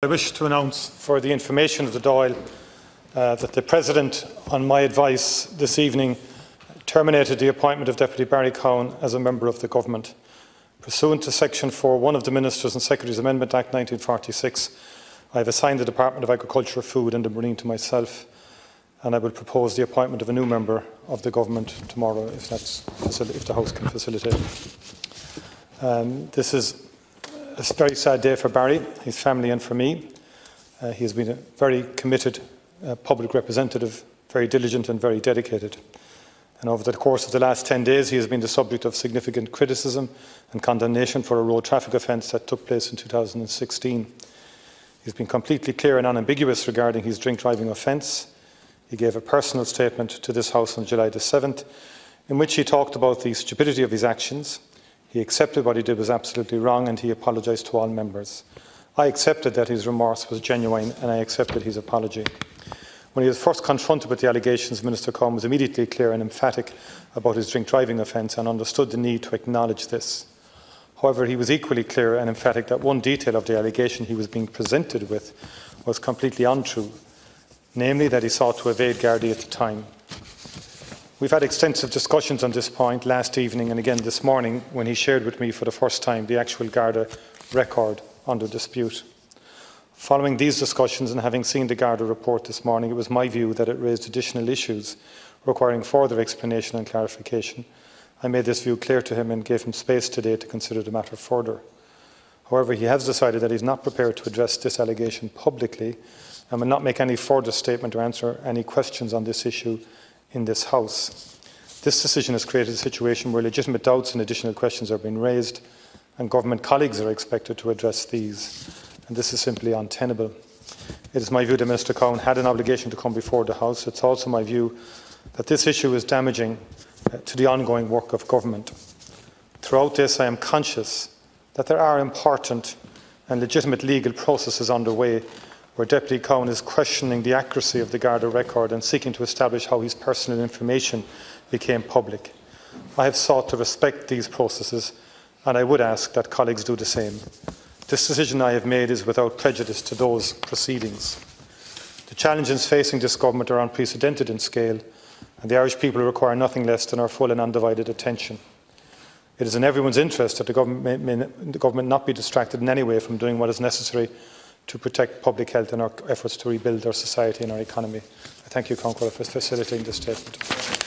I wish to announce for the information of the Dáil that the President, on my advice this evening, terminated the appointment of Deputy Barry Cowan as a member of the Government. Pursuant to Section 4(1) of the Ministers and Secretaries Amendment Act 1946, I have assigned the Department of Agriculture, Food and the Marine to myself, and I will propose the appointment of a new member of the Government tomorrow, if the House can facilitate it. This is a very sad day for Barry, his family and for me. He has been a very committed public representative, very diligent and very dedicated. And over the course of the last 10 days, he has been the subject of significant criticism and condemnation for a road traffic offence that took place in 2016. He has been completely clear and unambiguous regarding his drink driving offence. He gave a personal statement to this House on July the 7th, in which he talked about the stupidity of his actions. He accepted what he did was absolutely wrong and he apologised to all members. I accepted that his remorse was genuine and I accepted his apology. When he was first confronted with the allegations, Minister Cowan was immediately clear and emphatic about his drink driving offence and understood the need to acknowledge this. However, he was equally clear and emphatic that one detail of the allegation he was being presented with was completely untrue, namely that he sought to evade Gardaí at the time. We've had extensive discussions on this point last evening and again this morning when he shared with me for the first time the actual Garda record under dispute. Following these discussions and having seen the Garda report this morning, it was my view that it raised additional issues requiring further explanation and clarification. I made this view clear to him and gave him space today to consider the matter further. However, he has decided that he is not prepared to address this allegation publicly and will not make any further statement or answer any questions on this issue in this House. This decision has created a situation where legitimate doubts and additional questions are being raised, and government colleagues are expected to address these, and this is simply untenable. It is my view that Minister Cowan had an obligation to come before the House. It is also my view that this issue is damaging to the ongoing work of government. Throughout this, I am conscious that there are important and legitimate legal processes underway where Deputy Cowan is questioning the accuracy of the Garda record and seeking to establish how his personal information became public. I have sought to respect these processes and I would ask that colleagues do the same. This decision I have made is without prejudice to those proceedings. The challenges facing this government are unprecedented in scale and the Irish people require nothing less than our full and undivided attention. It is in everyone's interest that the government not be distracted in any way from doing what is necessary to protect public health and our efforts to rebuild our society and our economy. I thank you, Conqueror, for facilitating this statement.